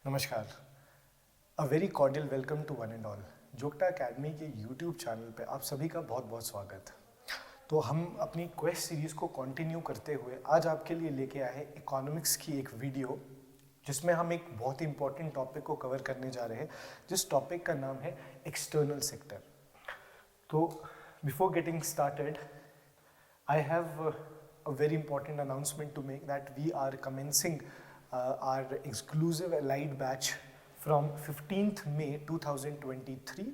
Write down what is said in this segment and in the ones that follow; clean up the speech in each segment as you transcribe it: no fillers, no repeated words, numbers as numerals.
नमस्कार। A very cordial welcome to one and all. Jogta academy के YouTube channel पे आप सभी का बहुत बहुत स्वागत। तो हम अपनी क्वेस्ट सीरीज़ को कंटिन्यू करते हुए आज आपके लिए लेके आए हैं इकोनॉमिक्स की एक वीडियो, जिसमें हम एक बहुत ही इंपॉर्टेंट टॉपिक को कवर करने जा रहे हैं, जिस टॉपिक का नाम है एक्सटर्नल सेक्टर। तो before getting started, I have a very important announcement to make that we are commencing our exclusive allied batch from 15th May 2023।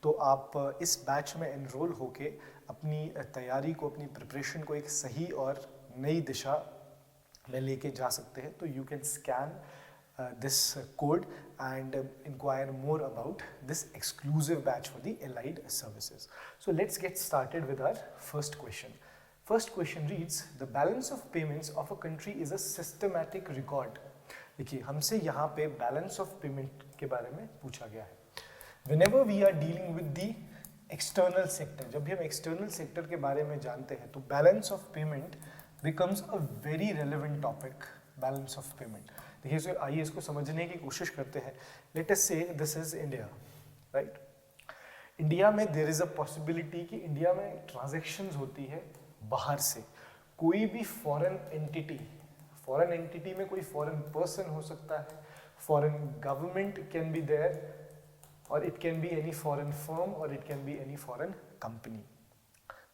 तो आप इस बैच में एनरोल होके अपनी तैयारी को, अपनी प्रिपरेशन को एक सही और नई दिशा में लेके जा सकते हैं। तो you can scan this code and inquire more about this exclusive batch for the allied services. So let's get started with our first question. First question reads, the balance of payments of a country is a systematic record. देखिए, हमसे यहाँ पे balance of payment के बारे में पूछा गया है। Whenever we are dealing with the external sector, जब भी हम external sector के बारे में जानते हैं, तो balance of payment becomes a very relevant topic. Balance of payment. देखिए, सो आइए इसको समझने की कोशिश करते हैं। Let us say this is India, right? India में देयर इज अ पॉसिबिलिटी कि इंडिया में ट्रांजैक्शंस होती है बाहर से। कोई भी फॉरेन एंटिटी में कोई फॉरेन पर्सन हो सकता है, foreign government can be there, और it can be any foreign firm, और it can be any foreign company.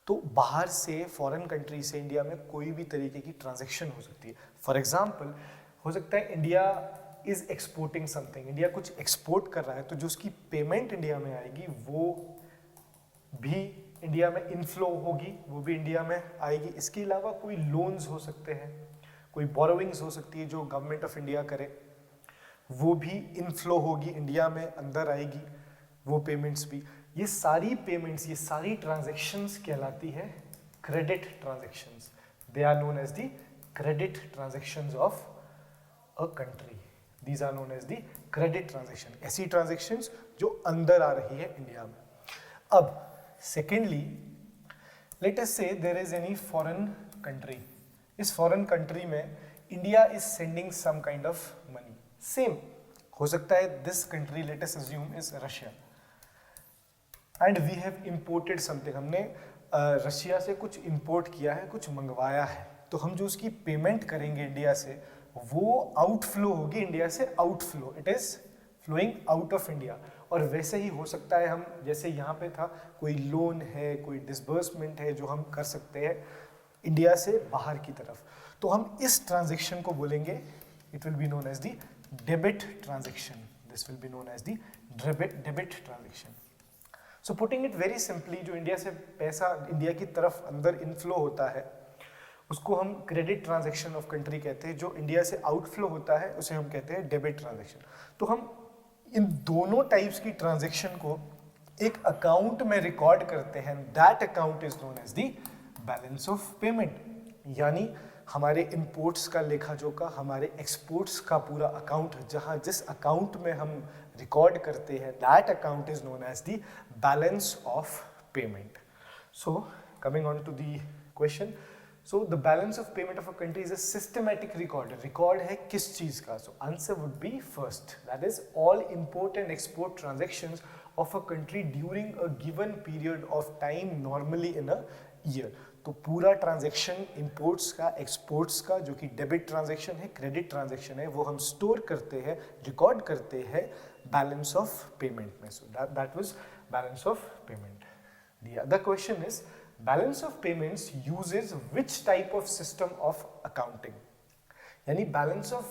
तो बाहर से, फॉरेन कंट्री से इंडिया में कोई भी तरीके की ट्रांजैक्शन हो सकती है। फॉर एग्जाम्पल, हो सकता है India is exporting something, India कुछ एक्सपोर्ट कर रहा है, तो जो उसकी पेमेंट इंडिया में आएगी वो भी इंडिया में इनफ्लो होगी, वो भी इंडिया में आएगी। इसके अलावा कोई लोन्स हो सकते हैं, कोई बोरोविंग्स हो सकती है जो गवर्नमेंट ऑफ इंडिया करे, वो भी इनफ्लो होगी, इंडिया में अंदर आएगी वो पेमेंट्स भी। ये सारी पेमेंट्स, ये सारी ट्रांजैक्शंस कहलाती है credit transactions. They are known as the credit transactions of a country. These are known as the credit transaction. ऐसी transactions जो अंदर आ रही है इंडिया में। अब secondly, let us say there is any foreign country. इस foreign country में India is sending some kind of money. Same हो सकता है this country, let us assume, is Russia. And we have imported something. हमने Russia से कुछ import किया है, कुछ मंगवाया है, तो हम जो उसकी पेमेंट करेंगे इंडिया से, वो आउटफ्लो होगी इंडिया से। Outflow, it is flowing out of India. और वैसे ही हो सकता है, हम जैसे यहाँ पे था, कोई लोन है, कोई डिसबर्समेंट है जो हम कर सकते हैं इंडिया से बाहर की तरफ, तो हम इस ट्रांजेक्शन को बोलेंगे, it will be known as the debit transaction. This will be known as the debit transaction. So putting it very simply, जो इंडिया से पैसा इंडिया की तरफ अंदर इनफ्लो होता है उसको हम क्रेडिट ट्रांजैक्शन ऑफ कंट्री कहते हैं। जो इंडिया से आउटफ्लो होता है उसे हम कहते हैं डेबिट ट्रांजैक्शन। तो हम इन दोनों टाइप्स की ट्रांजैक्शन को एक अकाउंट में रिकॉर्ड करते हैं। That account is known as the balance of payment. यानी हमारे इंपोर्ट्स का लेखा जोखा, हमारे एक्सपोर्ट्स का पूरा अकाउंट, जहां जिस अकाउंट में हम रिकॉर्ड करते हैं, that account is known as the balance of payment. So coming on to the question, so the balance of payment of a country is a systematic record. Record है किस चीज का? So answer would be first, that is all import and export transactions of a country during a given period of time, normally in a year. तो पूरा transaction imports का, exports का, जो कि डेबिट ट्रांजेक्शन है, क्रेडिट ट्रांजेक्शन है, वो हम स्टोर करते हैं, रिकॉर्ड करते हैं बैलेंस ऑफ पेमेंट में। So that was balance of payment. The other question is, balance of payments uses which type of system of accounting. यानी बैलेंस ऑफ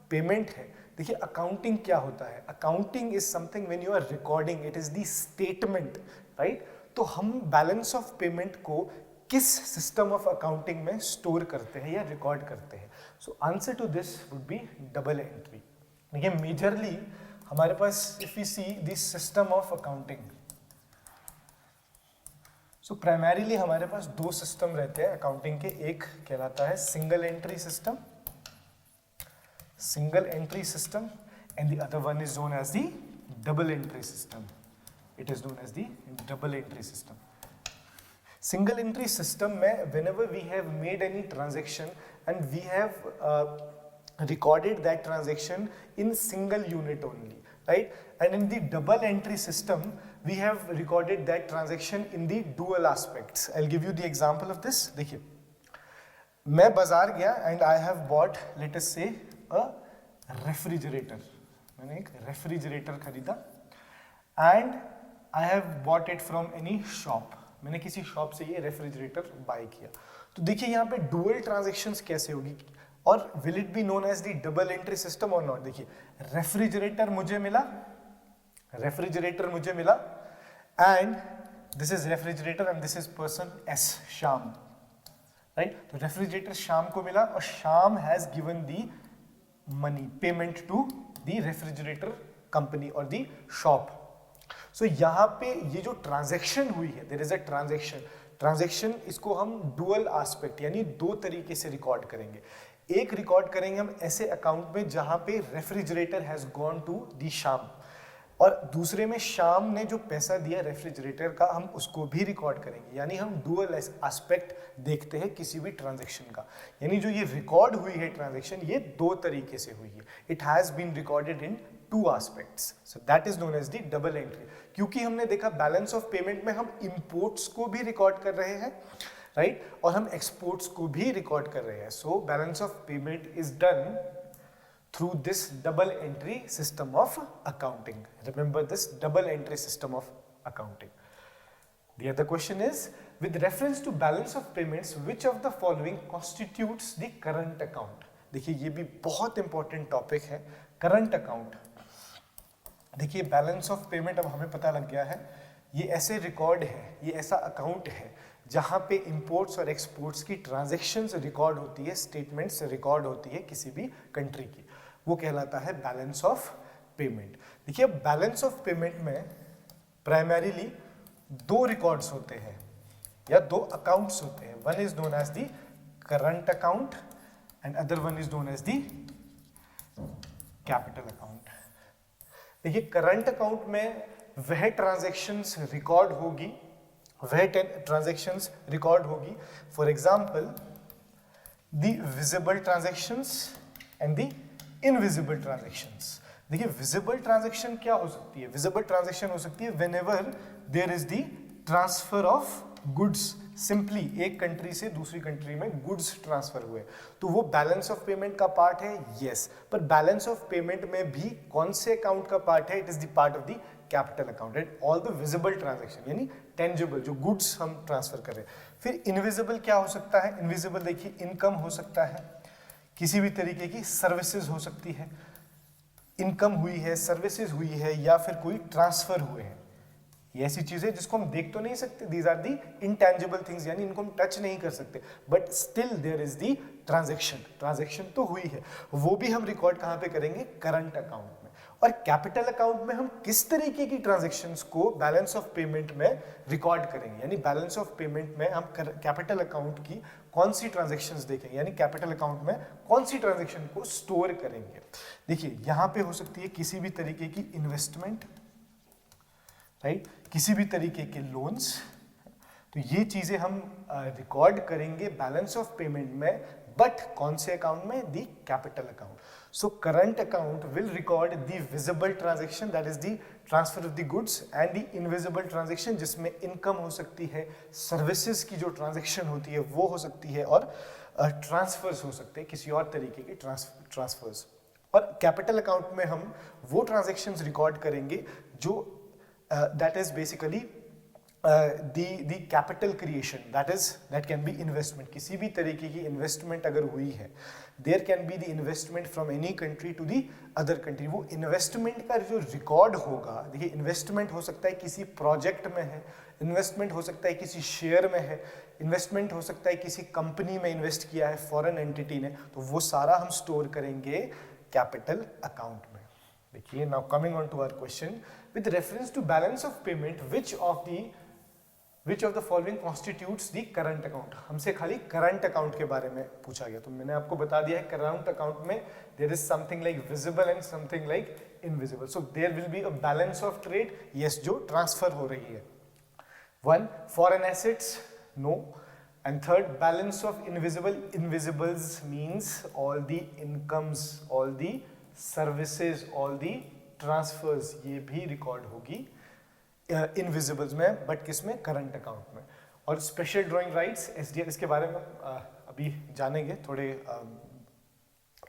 पेमेंट है। देखिए, अकाउंटिंग क्या होता है? Accounting is something when you are recording, it is the statement, right? तो हम balance of payment को किस सिस्टम ऑफ अकाउंटिंग में स्टोर करते हैं या रिकॉर्ड करते हैं? So answer to this would B double entry. देखिए, मेजरली हमारे पास, if we see this system of accounting, so primarily हमारे पास दो सिस्टम रहते हैं अकाउंटिंग के। एक कहलाता है single entry system, and the other one is known as the double entry system. It is known as the double entry system. Single entry system में whenever we have made any transaction and we have recorded that transaction in single unit only, right? And in the double entry system we have recorded that transaction in the dual aspects. I'll give you the example of this. देखिए, मैं बाजार गया and I have bought, let us say, a refrigerator. मैंने एक refrigerator खरीदा and I have bought it from any shop. मैंने किसी shop से ये रेफ्रिजरेटर बाय किया. तो देखिए यहाँ पे डुअल ट्रांजेक्शन्स कैसे होगी और will it be known as the double entry system और नॉट. देखिए, रेफ्रिजरेटर मुझे मिला and this is refrigerator and this is person S, Shyam, right. तो रेफ्रिजरेटर श्याम को मिला और Shyam has given the money payment to the refrigerator company और the shop. सो यहाँ पे ये जो ट्रांजैक्शन हुई है, देयर इज अ ट्रांजैक्शन, इसको हम डुअल एस्पेक्ट यानी दो तरीके से रिकॉर्ड करेंगे. एक रिकॉर्ड करेंगे हम ऐसे अकाउंट में जहां पे refrigerator has gone to the Shyam, और दूसरे में श्याम ने जो पैसा दिया रेफ्रिजरेटर का हम उसको भी रिकॉर्ड करेंगे. यानी हम डुअल एस्पेक्ट देखते हैं किसी भी ट्रांजैक्शन का. यानी जो ये रिकॉर्ड हुई है ट्रांजैक्शन, ये दो तरीके से हुई है. It has been recorded in two aspects, so that is known as the double entry. क्योंकि हमने देखा बैलेंस ऑफ पेमेंट में हम इंपोर्ट्स को भी रिकॉर्ड कर रहे हैं, राइट, और हम एक्सपोर्ट्स को भी रिकॉर्ड कर रहे हैं. So balance of payment is done through this double entry system of accounting. Remember this double entry system of accounting. The other question is, with reference to balance of payments, which of the following constitutes the current account? देखिए, ये भी बहुत important topic है, current account. देखिए, balance of payment अब हमें पता लग गया है, ये ऐसे रिकॉर्ड है, ये ऐसा अकाउंट है जहाँ पे इंपोर्ट्स और एक्सपोर्ट्स की ट्रांजैक्शंस रिकॉर्ड होती है, स्टेटमेंट्स रिकॉर्ड होती है किसी भी कंट्री की. वो कहलाता है बैलेंस ऑफ पेमेंट. देखिए, बैलेंस ऑफ पेमेंट में प्राइमरीली दो रिकॉर्ड्स होते हैं या दो अकाउंट्स होते हैं. One is known as the current account and other one is known as the capital account. देखिए, करंट अकाउंट में वह ट्रांजैक्शंस रिकॉर्ड होगी, for example the visible transactions and the invisible transactions. देखिए, विजिबल ट्रांजैक्शन क्या हो सकती है? Visible transaction हो सकती है whenever there is the transfer of goods. Simply एक कंट्री से दूसरी कंट्री में गुड्स ट्रांसफर हुए, तो वो बैलेंस ऑफ पेमेंट का पार्ट है, यस. पर बैलेंस ऑफ पेमेंट में भी कौन से अकाउंट का पार्ट है? It is the part of the capital account. And all the visible transaction यानी टेंजिबल जो गुड्स हम ट्रांसफर कर रहे हैं. फिर इनविजिबल क्या हो सकता है? इनविजिबल देखिए, इनकम हो सकता है, किसी भी तरीके की सर्विसेज हो सकती है, इनकम हुई है, सर्विसेज हुई है, या फिर कोई ट्रांसफर हुए हैं. ये ऐसी चीजें जिसको हम देख तो नहीं सकते, these are the intangible things, यानी इनको हम टच नहीं कर सकते, but still there is the transaction तो हुई है. वो भी हम रिकॉर्ड कहाँ पे करेंगे? करंट अकाउंट में. और कैपिटल अकाउंट में हम किस तरीके की ट्रांजैक्शंस को बैलेंस ऑफ पेमेंट में रिकॉर्ड करेंगे? यानी बैलेंस ऑफ पेमेंट में हम कैपिटल अकाउंट की कौन सी ट्रांजैक्शंस देखेंगे, यानी कैपिटल अकाउंट में कौन सी ट्रांजैक्शन को स्टोर करेंगे. देखिए, यहाँ पे हो सकती है किसी भी तरीके की इन्वेस्टमेंट, राइट, किसी भी तरीके के लोन्स. तो ये चीजें हम रिकॉर्ड करेंगे बैलेंस ऑफ पेमेंट में, बट कौन से अकाउंट में? The capital account. So current account will record the visible transaction, that is the transfer of the goods, and the invisible transaction जिसमें इनकम हो सकती है, सर्विसेज की जो ट्रांजैक्शन होती है वो हो सकती है, और ट्रांसफर्स हो सकते हैं, किसी और तरीके के ट्रांसफर्स. और कैपिटल अकाउंट में हम वो ट्रांजैक्शंस रिकॉर्ड करेंगे जो that is basically the capital creation, that can be investment. किसी भी तरीके की इन्वेस्टमेंट अगर हुई है, there can be the investment from any country to the other country. वो इन्वेस्टमेंट का जो रिकॉर्ड होगा, देखिए, इन्वेस्टमेंट हो सकता है किसी प्रोजेक्ट में है, इन्वेस्टमेंट हो सकता है किसी शेयर में है, इन्वेस्टमेंट हो सकता है किसी कंपनी में इन्वेस्ट किया है फॉरेन एंटिटी ने, तो वो सारा हम स्टोर करेंगे कैपिटल अकाउंट में. देखिए, now coming on to our question, with reference to balance of payment, which of the following constitutes the current account? हमसे खाली current account के बारे में पूछा गया, तो मैंने आपको बता दिया है current account में there is something like visible and something like invisible. So there will be a balance of trade, yes, जो transfer हो रही है. One, foreign assets, no. And third, balance of invisibles means all the incomes, all the services, all the transfers, ये भी record होगी invisibles में, but किस में? करंट अकाउंट में. और स्पेशल ड्राइंग राइट्स एसडीआर, इसके बारे में अभी जानेंगे थोड़े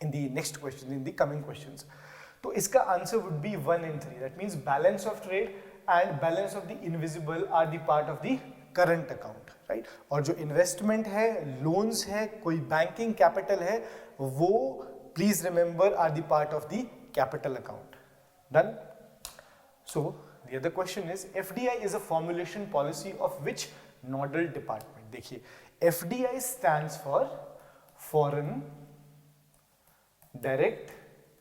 in the next question, in the coming questions. तो इसका answer would be 1 and 3. That means balance of trade and balance of the invisible are the part of the current account, right. और जो इन्वेस्टमेंट है, loans है, कोई banking capital है, वो please remember are the part of the capital account. Done. So the other question is, FDI is a formulation policy of which nodal department? देखिए, FDI stands for Foreign Direct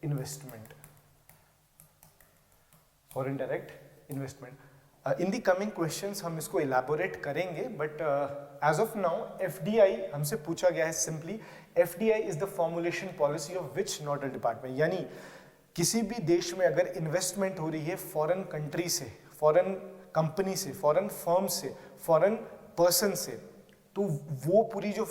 Investment. Foreign Direct Investment. In the coming questions हम इसको elaborate करेंगे, but as of now FDI हमसे पूछा गया है simply, FDI is the formulation policy of which nodal department. यानी किसी भी देश में अगर इन्वेस्टमेंट हो रही है फॉरेन कंट्री से, फॉरेन कंपनी से, फॉरेन फर्म से, फॉरेन पर्सन से, तो वो पूरी जो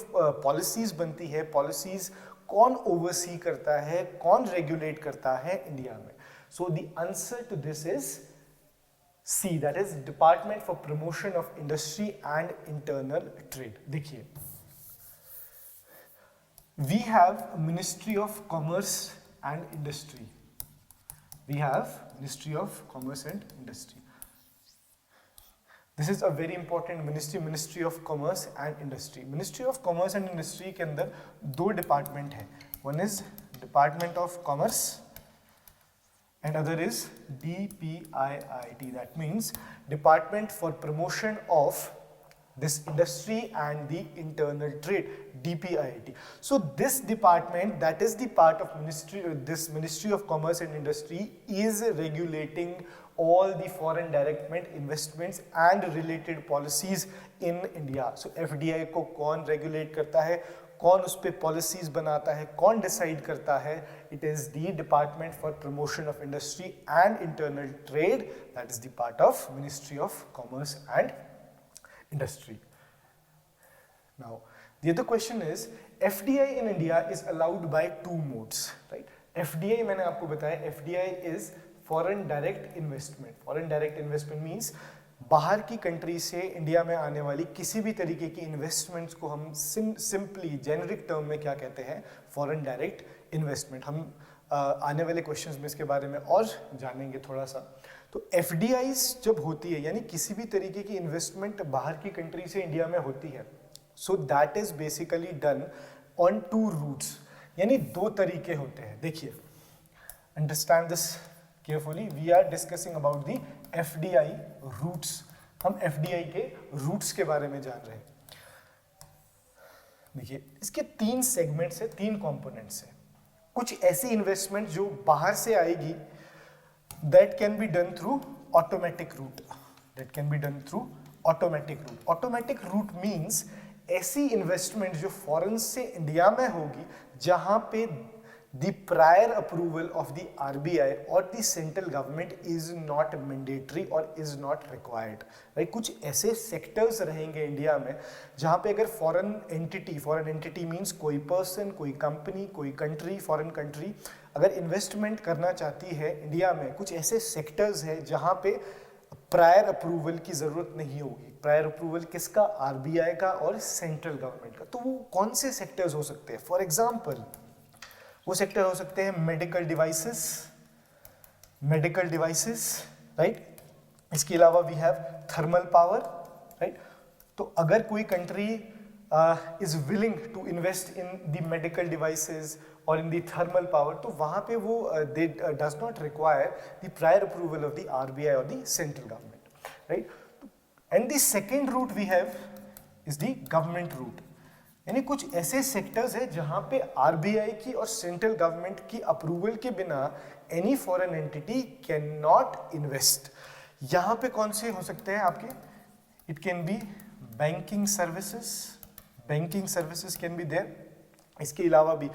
पॉलिसीज बनती है, पॉलिसीज कौन ओवरसी करता है, कौन रेगुलेट करता है इंडिया में? So the answer to this is C, that is department for promotion of industry and internal trade. देखिए, we have ministry of commerce and industry. We have Ministry of Commerce and Industry. This is a very important ministry, Ministry of Commerce and Industry. Ministry of Commerce and Industry के अंदर दो department है. One is Department of Commerce and other is DPIIT. That means Department for Promotion of this industry and the internal trade, DPIIT. So this department, that is the part of this Ministry of Commerce and Industry, is regulating all the foreign direct investments and related policies in India. So FDI को कौन regulate करता है, कौन उस पे policies बनाता है, कौन decide करता है? It is the Department for Promotion of Industry and Internal Trade, that is the part of Ministry of Commerce and Industry. Now, the other question is, FDI in India is allowed by two modes, right? FDI मैंने आपको बताया, FDI is Foreign Direct Investment. Foreign Direct Investment means बाहर की country से India में आने वाली किसी भी तरीके की इन्वेस्टमेंट्स को हम सिंपली जेनरिक टर्म में क्या कहते हैं? Foreign direct investment. हम आने वाले क्वेश्चंस में इसके बारे में और जानेंगे थोड़ा सा. तो FDIs जब होती है, यानी किसी भी तरीके की इन्वेस्टमेंट बाहर की कंट्री से इंडिया में होती है, so that is basically done on two routes. यानी दो तरीके होते हैं. देखिए, understand this carefully. We are discussing about the FDI routes. हम FDI के रूट्स के बारे में जान रहे हैं. देखिए, इसके तीन सेगमेंट्स है, तीन कंपोनेंट्स है. कुछ ऐसी इन्वेस्टमेंट जो बाहर से आएगी, that can be done through automatic route. That can be done through automatic route. Automatic route means ऐसी इन्वेस्टमेंट जो फॉरेन से इंडिया में होगी जहां पे the prior approval of the RBI or the central government is not mandatory or is not required. Right? कुछ ऐसे sectors रहेंगे इंडिया में जहां पे अगर फॉरेन एंटिटी मींस कोई पर्सन, कोई कंपनी, कोई कंट्री, फॉरेन कंट्री अगर इन्वेस्टमेंट करना चाहती है इंडिया में, कुछ ऐसे सेक्टर्स हैं जहां पे प्रायर अप्रूवल की जरूरत नहीं होगी. प्रायर अप्रूवल किसका? RBI का और सेंट्रल गवर्नमेंट का. तो वो कौन से सेक्टर्स हो सकते हैं? फॉर एग्जाम्पल, वो सेक्टर हो सकते हैं मेडिकल डिवाइसेस, राइट. इसके अलावा we have thermal power, right. तो अगर कोई country is willing to invest in the medical devices और इन द थर्मल पावर, तो वहां पे वो they does not require the prior approval of the RBI और the central government, right. And the second route we have is the government route. यानी कुछ ऐसे sectors है जहां पे RBI की और सेंट्रल गवर्नमेंट की अप्रूवल के बिना any foreign entity can not invest. यहां पे कौन से हो सकते हैं आपके? It can be banking services can be there. इसके अलावा भी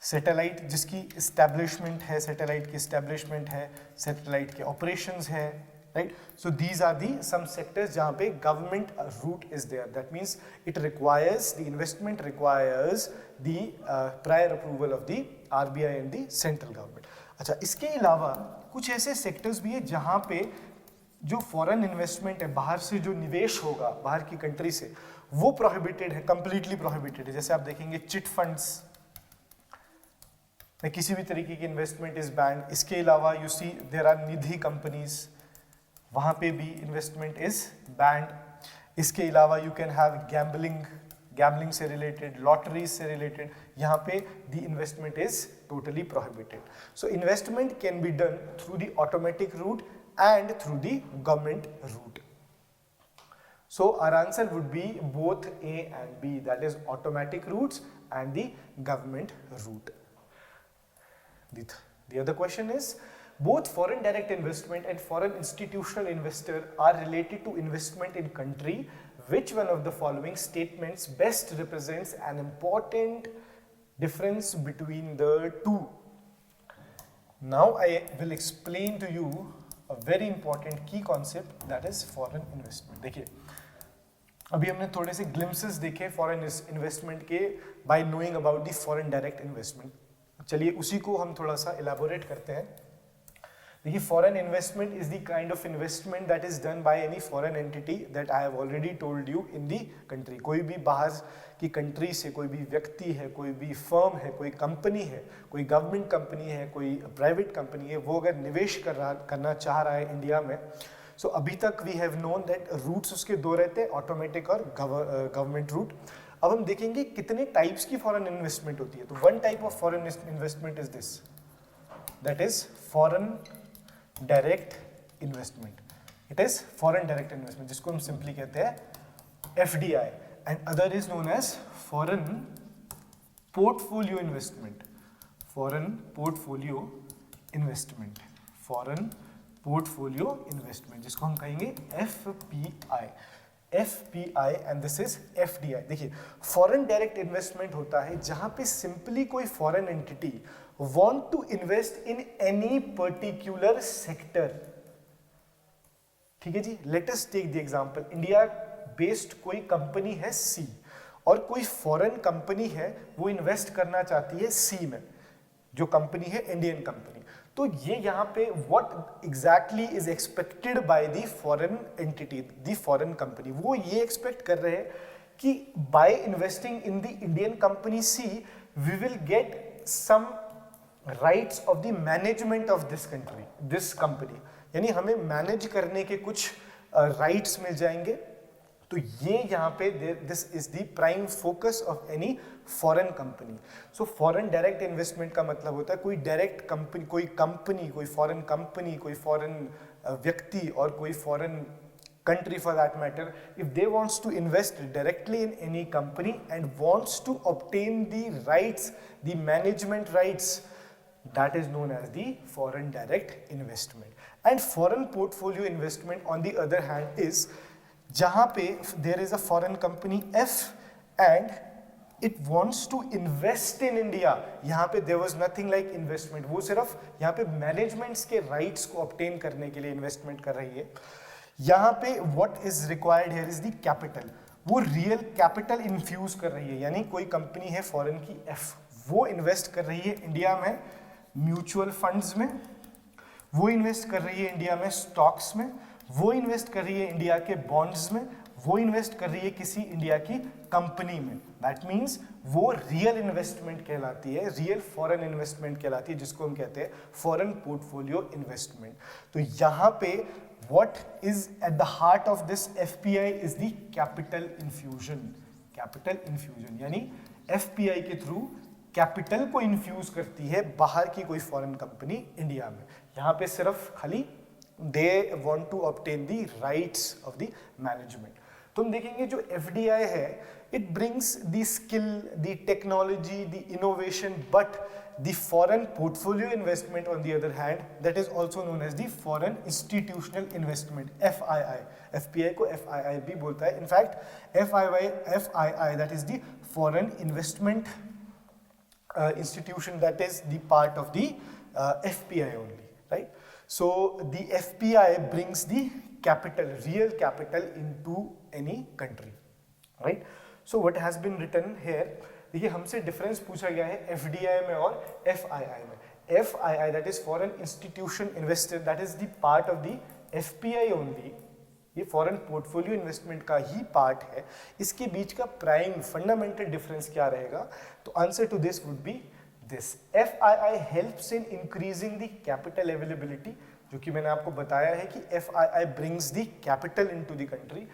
सैटेलाइट जिसकी एस्टैब्लिशमेंट है, सैटेलाइट के ऑपरेशंस है, right? So these are the some sectors जहाँ पे government route is there. That means it requires, the investment requires the prior approval of the RBI and the central government. अच्छा, इसके अलावा कुछ ऐसे sectors भी है जहाँ पे जो foreign investment है, बाहर से जो निवेश होगा बाहर की country से, वो prohibited है, completely prohibited है. जैसे आप देखेंगे चिट फंड्स में किसी भी तरीके की इन्वेस्टमेंट इज बैंड. इसके अलावा you see there are Nidhi companies, वहाँ पे भी इन्वेस्टमेंट इज बैंड. इसके अलावा यू कैन हैव गैम्बलिंग से रिलेटेड, लॉटरीज से रिलेटेड, यहाँ पे the investment is totally prohibited. So investment can be done through the automatic route and through the government route. So our answer would be both A and B, that is automatic routes and the government route. The other question is, both foreign direct investment and foreign institutional investor are related to investment in country. Which one of the following statements best represents an important difference between the two? Now I will explain to you a very important key concept, that is foreign investment. देखिए, अभी हमने थोड़े से glimpses देखे foreign investment के bye knowing about the foreign direct investment. चलिए उसी को हम थोड़ा सा इलेबोरेट करते हैं. देखिए, foreign investment is the kind of investment that is done by any foreign entity that I have already told you in the country. कोई भी बाहर की कंट्री से कोई भी व्यक्ति है, कोई भी फर्म है, कोई कंपनी है, कोई गवर्नमेंट कंपनी है, कोई प्राइवेट कंपनी है, वो अगर निवेश करना चाह रहा है इंडिया में, सो अभी तक we have known that routes उसके दो रहते हैं, ऑटोमेटिक और गवर्नमेंट रूट. अब हम देखेंगे कितने टाइप्स की फॉरेन इन्वेस्टमेंट होती है. तो one type of foreign investment is this, that is foreign direct investment. It is foreign direct investment, जिसको हम सिंपली कहते हैं FDI, and other is known as foreign portfolio investment. Foreign portfolio investment, foreign portfolio investment, जिसको हम कहेंगे FPI and this is FDI. देखिए, foreign direct investment होता है जहां पे सिंपली कोई foreign entity want to invest in any particular sector. ठीक है जी, let us take the example. India based कोई कंपनी है C, और कोई फॉरेन कंपनी है वो इन्वेस्ट करना चाहती है C में, जो कंपनी है इंडियन कंपनी. तो ये यहाँ पे what exactly is expected by the foreign entity, the foreign company, वो ये एक्सपेक्ट कर रहे हैं कि by investing in the Indian company C, we will get some rights of the management of this country, this company. यानी हमें manage करने के कुछ राइट्स मिल जाएंगे. तो ये यहाँ पे this is the prime focus of any foreign company. So foreign direct investment का मतलब होता है कोई डायरेक्ट कंपनी, कोई फॉरेन कंपनी, कोई फॉरेन व्यक्ति और कोई foreign country for that matter, if they wants to invest directly in any company and wants to obtain the rights, the management rights, that is known as the foreign direct investment. And foreign portfolio investment on the other hand is जहाँ पे there is a foreign company F and it wants to invest in India. यहाँ पे there was nothing like investment, वो सिर्फ यहाँ पे managements के rights को ऑब्टेन करने के लिए इन्वेस्टमेंट कर रही है. यहाँ पे what is required here is the capital, वो रियल कैपिटल इन्फ्यूज कर रही है. यानी कोई कंपनी है फॉरेन की F, वो इन्वेस्ट कर रही है इंडिया में म्यूचुअल फंड्स में, वो इन्वेस्ट कर रही है इंडिया में स्टॉक्स में, वो इन्वेस्ट कर रही है इंडिया के बॉन्ड्स में, वो इन्वेस्ट कर रही है किसी इंडिया की कंपनी में. दैट मीन्स वो रियल इन्वेस्टमेंट कहलाती है, रियल फॉरेन इन्वेस्टमेंट कहलाती है, जिसको हम कहते हैं फॉरेन पोर्टफोलियो इन्वेस्टमेंट. तो यहाँ पे what is at the heart of this FPI is the capital infusion. Capital infusion यानी FPI के थ्रू कैपिटल को इन्फ्यूज करती है बाहर की कोई फॉरेन कंपनी इंडिया में. यहाँ पे सिर्फ खाली they want to obtain the rights of the management. तो हम देखेंगे जो FDI है, it brings the skill, the technology, the innovation, but the foreign portfolio investment on the other hand, that is also known as the foreign institutional investment, FII. FPI को FII भी बोलता है. In fact, FII that is the foreign investment institution, that is the part of the FPI only, right? So the FPI brings the capital, real capital into any country, right? So what has been written here, देखिए हमसे difference पूछा गया है FDI में और FII में. FII, that is foreign institution investor, that is the part of the FPI only. ये foreign portfolio investment का ही पार्ट है. इसके बीच का प्राइम फंडामेंटल डिफरेंस क्या रहेगा? तो answer to this would be this. FII helps in increasing the capital availability, जो कि मैंने आपको बताया है कि FII brings the capital into the country.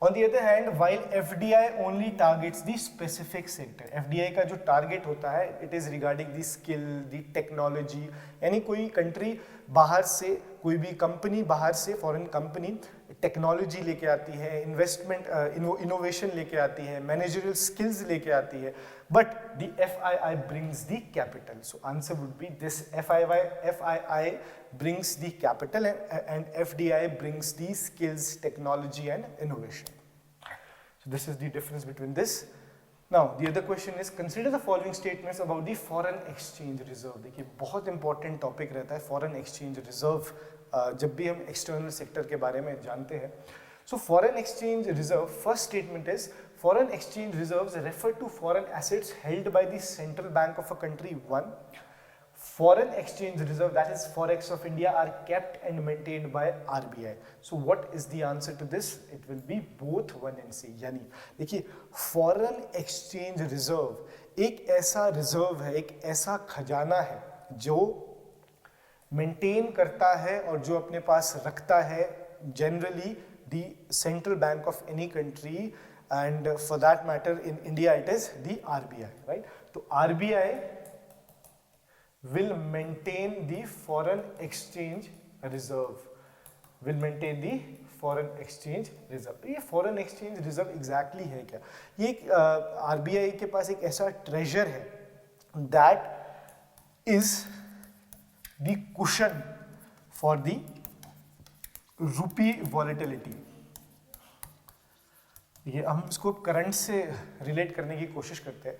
On the other hand, while FDI only targets the specific sector, FDI का जो target होता है, it is regarding the skill, the technology. यानी कोई कंट्री बाहर से, कोई भी कंपनी बाहर से, फॉरेन कंपनी टेक्नोलॉजी लेके आती है, इन्वेस्टमेंट इनोवेशन लेके आती है, मैनेजरियल स्किल्स लेके आती है, but the FII brings the capital. So answer would be this. FII brings the capital and FDI brings the skills, technology and innovation. So this is the difference between this. Now the other question is, consider the following statements about the foreign exchange reserve. देखिए बहुत important topic रहता है foreign exchange reserve जब भी हम external sector के बारे में जानते हैं. So foreign exchange reserve, first statement is, foreign exchange reserves refer to foreign assets held by the central bank of a country. One, foreign exchange reserve, that is forex of India, are kept and maintained by RBI. So what is the answer to this? It will be both 1 and C. यानी देखिए foreign exchange reserve एक ऐसा reserve है, एक ऐसा खजाना है जो मेंटेन करता है और जो अपने पास रखता है generally the central bank of any country, and for that matter in India it is the RBI, right? So RBI will maintain the foreign exchange reserve, will maintain the foreign exchange reserve. ये foreign exchange reserve exactly है क्या? ये RBI के पास एक ऐसा treasure है that is the cushion for the rupee volatility. ये हम इसको करंट से रिलेट करने की कोशिश करते हैं.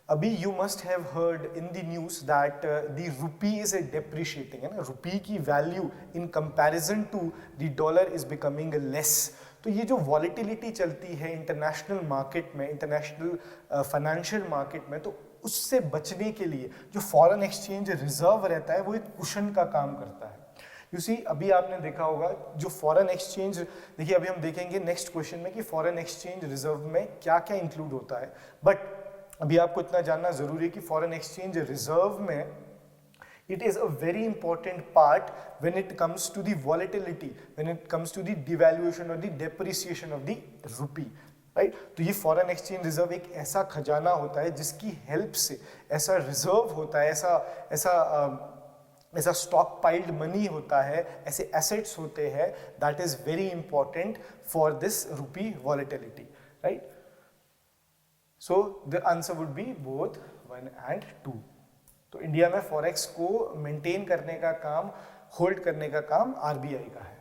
अभी you must have heard in the news that the rupee is depreciating, है ना. रूपी की value in comparison to the dollar is becoming less. तो ये जो वॉलेटिलिटी चलती है इंटरनेशनल मार्केट में, इंटरनेशनल फाइनेंशियल मार्केट में, तो उससे बचने के लिए जो फॉरेन एक्सचेंज रिजर्व रहता है वो एक कुशन का काम करता है. यू सी, अभी आपने देखा होगा जो फॉरेन एक्सचेंज, देखिए अभी हम देखेंगे नेक्स्ट क्वेश्चन में कि फॉरेन एक्सचेंज रिजर्व में क्या क्या इंक्लूड होता है, बट अभी आपको इतना जानना जरूरी है कि फॉरेन एक्सचेंज रिजर्व में it is a very important part when it comes to the volatility, when it comes to the devaluation or the depreciation of the rupee, right? तो ये फॉरेन एक्सचेंज रिजर्व एक ऐसा खजाना होता है जिसकी help से, ऐसा रिजर्व होता है, ऐसा स्टॉक पाइल्ड मनी होता है, ऐसे एसेट्स होते हैं, that is very important for this rupee volatility, right? So the answer would be both 1 and 2. तो इंडिया में फॉरेक्स को मेंटेन करने का काम, होल्ड करने का काम आरबीआई का है.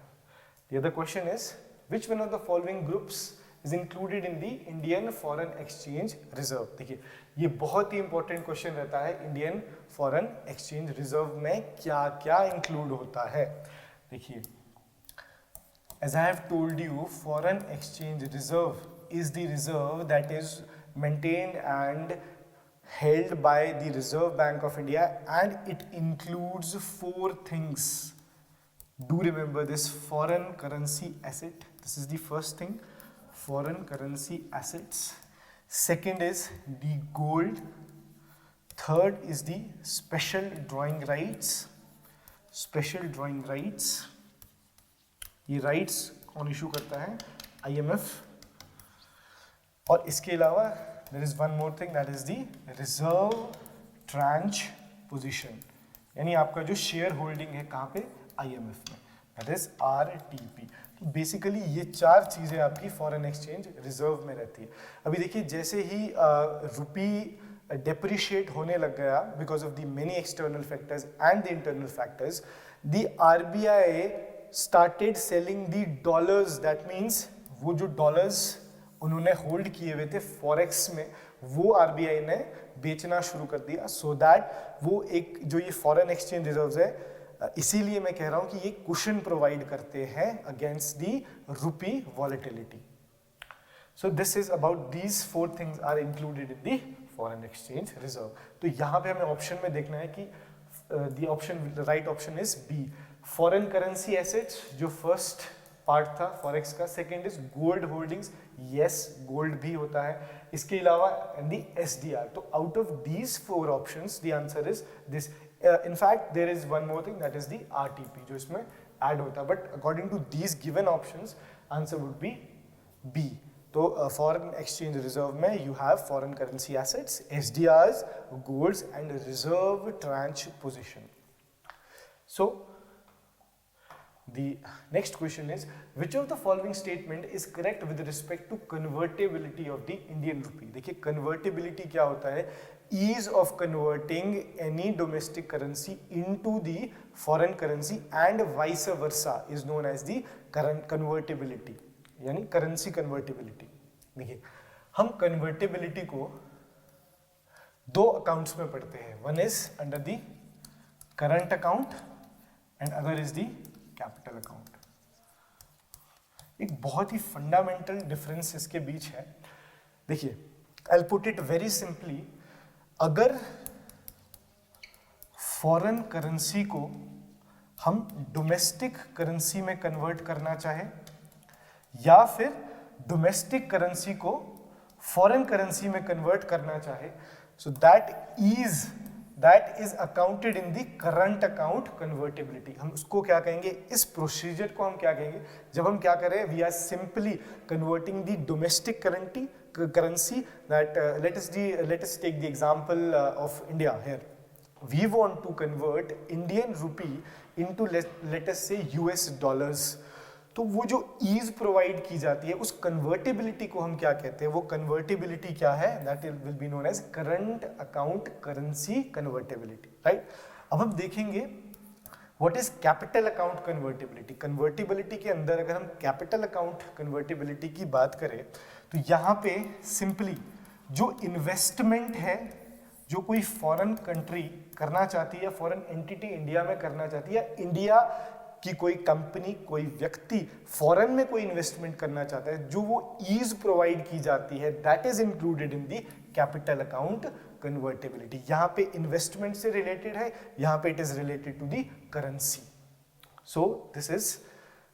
The other question is, which one of the following groups is included in the Indian foreign exchange reserve? देखिए ये बहुत ही इंपॉर्टेंट क्वेश्चन रहता है, इंडियन फॉरेन एक्सचेंज रिजर्व में क्या क्या इंक्लूड होता है. देखिए, as I have told you, foreign exchange reserve is the reserve that is maintained and held by the Reserve Bank of India, and it includes 4 things. Do remember this: foreign currency asset, this is the first thing, foreign currency assets. Second is the gold. Third is the special drawing rights. Special drawing rights, ये rights कौन issue करता है? IMF. और इसके अलावा there is one more thing, that is the reserve tranche position, यानी आपका जो शेयर होल्डिंग है कहाँ पे? IMF में, that is RTP. तो बेसिकली ये 4 चीज़ें आपकी फॉरेन एक्सचेंज रिजर्व में रहती है. अभी देखिए जैसे ही रुपी डेप्रिशिएट होने लग गया because of the many external factors and the internal factors, the RBI started selling the dollars. That means वो जो डॉलर्स उन्होंने होल्ड किए हुए थे फॉरेक्स में, वो आरबीआई ने बेचना शुरू कर दिया, सो दैट वो एक जो ये फॉरेन एक्सचेंज रिजर्व्स है इसीलिए मैं कह रहा हूं कि ये कुशन प्रोवाइड करते हैं against the rupee volatility. So this is about these 4 things are included in the foreign exchange reserve. तो यहाँ पे हमें ऑप्शन में देखना है कि the option, right option is B, foreign currency assets, जो फर्स्ट पार्ट था फॉरेक्स का. Second is gold holdings, yes gold भी होता है. इसके अलावा दी एसडीआर. तो out of these 4 options the answer is this. in fact there is one more thing, that is the RTP जो इसमें ऐड होता है, but according to these given options answer would be B. तो foreign exchange reserve में you have foreign currency assets, SDRs, golds and reserve tranche position. So the next question is, which of the following statement is correct with respect to convertibility of the Indian rupee? देखिए convertibility क्या होता है? Ease of converting any domestic currency into the foreign currency and vice versa is known as the current convertibility, यानी currency convertibility. देखिए हम convertibility को 2 accounts में पढ़ते हैं. One is under the current account and other is the capital account. एक बहुत ही fundamental difference इसके बीच है. देखिए I'll put it very simply. अगर फॉरेन करेंसी को हम डोमेस्टिक करेंसी में कन्वर्ट करना चाहे या फिर डोमेस्टिक करेंसी को फॉरेन करेंसी में कन्वर्ट करना चाहे, सो that is accounted in the current account convertibility. हम उसको क्या कहेंगे, इस प्रोसीजर को हम क्या कहेंगे, जब हम क्या करें, we are simply converting the domestic currency that let us take the example of India here. We want to convert Indian rupee into let us say US dollars. तो वो जो ease provide की जाती है उस convertibility को हम क्या कहते हैं, वो convertibility क्या है, that will be known as current account currency convertibility, right? अब हम देखेंगे what is capital account convertibility. Convertibility के अंदर अगर हम capital account convertibility की बात करें तो यहाँ पे सिंपली जो इन्वेस्टमेंट है जो कोई फॉरेन कंट्री करना चाहती है या फॉरेन एंटिटी इंडिया में करना चाहती है या इंडिया की कोई कंपनी कोई व्यक्ति फॉरेन में कोई इन्वेस्टमेंट करना चाहता है, जो वो ईज प्रोवाइड की जाती है, that is included in the capital account convertibility. यहाँ पे इन्वेस्टमेंट से रिलेटेड है, यहाँ पे it is related to the currency. So this is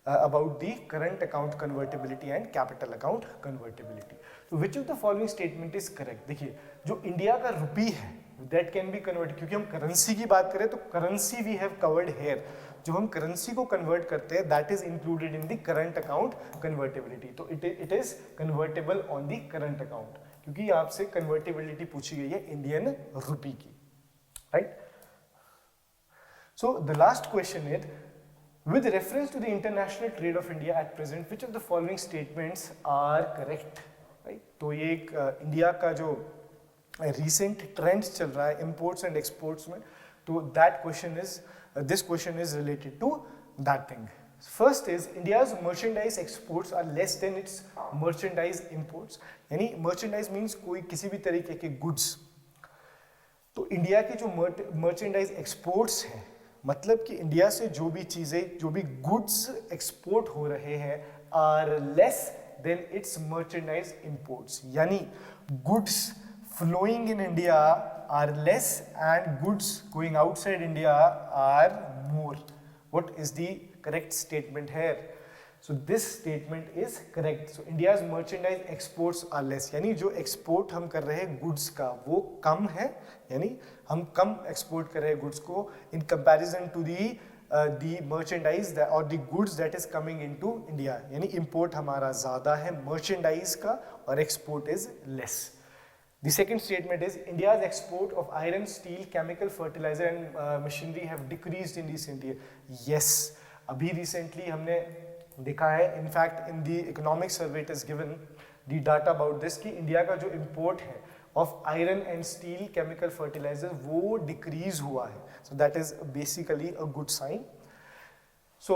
about the current account convertibility and capital account convertibility. So which of the following statement is correct? देखिए जो India का रुपी है that can be converted, क्योंकि हम currency की बात करें तो currency we have covered here. जो हम करेंसी को कन्वर्ट करते हैं that is included in the current account convertibility. तो it is convertible on the current account, क्योंकि आपसे convertibility पूछी गई है इंडियन रुपी की, right? So the last question is, with reference to the international trade of India at present, which of the following statements are correct? Right? तो ये एक India का जो recent trend चल रहा है imports and exports में, तो that question is this question is related to that thing. First is India's merchandise exports are less than its merchandise imports. यानी merchandise means कोई किसी भी तरीके के goods. तो इंडिया की जो merchandise exports हैं, मतलब कि इंडिया से जो भी चीजें जो भी गुड्स एक्सपोर्ट हो रहे हैं are less than its merchandise imports. यानी goods flowing in India are less and goods going outside India are more. What is the correct statement here? So this statement is correct. So India's merchandise exports are less, यानी जो export हम कर रहे हैं goods का वो कम है, यानी हम कम एक्सपोर्ट कर रहे हैं गुड्स को in comparison to the merchandise और the goods that is coming into India. यानी इंपोर्ट हमारा ज्यादा है मर्चेंडाइज का और export is less. The second statement is India's export of iron, steel, chemical, fertilizer and machinery have decreased in recent years. Yes, अभी recently हमने देखा है, in fact in the economic survey it is given the data about this कि India का जो import है of iron and steel, chemical, fertilizer वो decrease हुआ है. So that is basically a good sign. So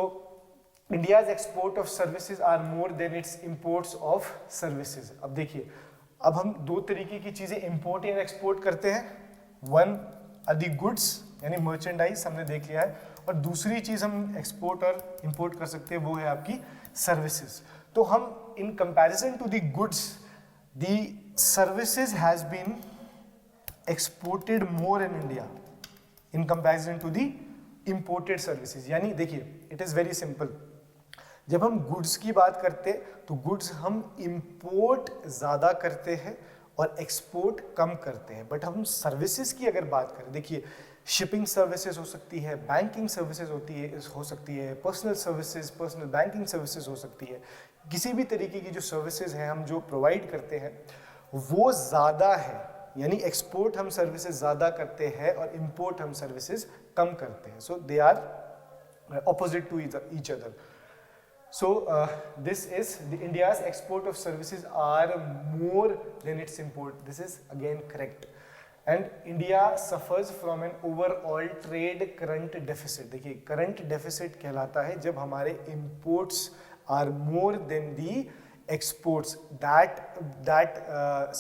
India's export of services are more than its imports of services. अब देखिए, अब हम दो तरीके की चीजें इंपोर्ट या एक्सपोर्ट करते हैं. वन आर दी गुड्स यानी मर्चेंडाइज हमने देख लिया है, और दूसरी चीज़ हम एक्सपोर्ट और इंपोर्ट कर सकते हैं वो है आपकी सर्विसेज। तो हम in comparison to the goods the services has been exported more in India in comparison to the imported services. यानी देखिए इट इज़ वेरी सिंपल, जब हम गुड्स की बात करते तो गुड्स हम इंपोर्ट ज़्यादा करते हैं और एक्सपोर्ट कम करते हैं, बट हम सर्विसेज की अगर बात करें, देखिए शिपिंग सर्विसेज हो सकती है, बैंकिंग सर्विसेज हो सकती है, personal services, personal banking services हो सकती है, किसी भी तरीके की जो सर्विसेज हैं हम जो प्रोवाइड करते हैं वो ज़्यादा है। यानी एक्सपोर्ट हम सर्विसेज ज़्यादा करते हैं और इंपोर्ट हम सर्विसेज कम करते हैं। So they are opposite to each other. So this is the India's export of services are more than its import. This is again correct. And India suffers from an overall trade current deficit. देखिए current deficit कहलाता है जब हमारे imports are more than the exports. That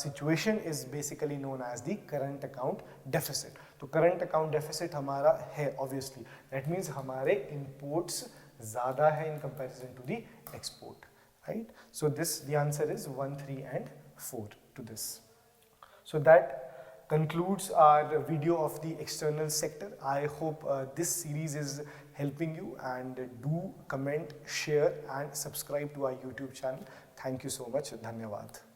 situation is basically known as the current account deficit. तो current account deficit हमारा है obviously, that means हमारे इंपोर्ट्स ज़्यादा है in comparison to the export, right? So this the answer is 1, 3 and 4 to this. So that concludes our video of the external sector. I hope this series is helping you, and do comment, share and subscribe to our YouTube channel. Thank you so much. Dhanyavad.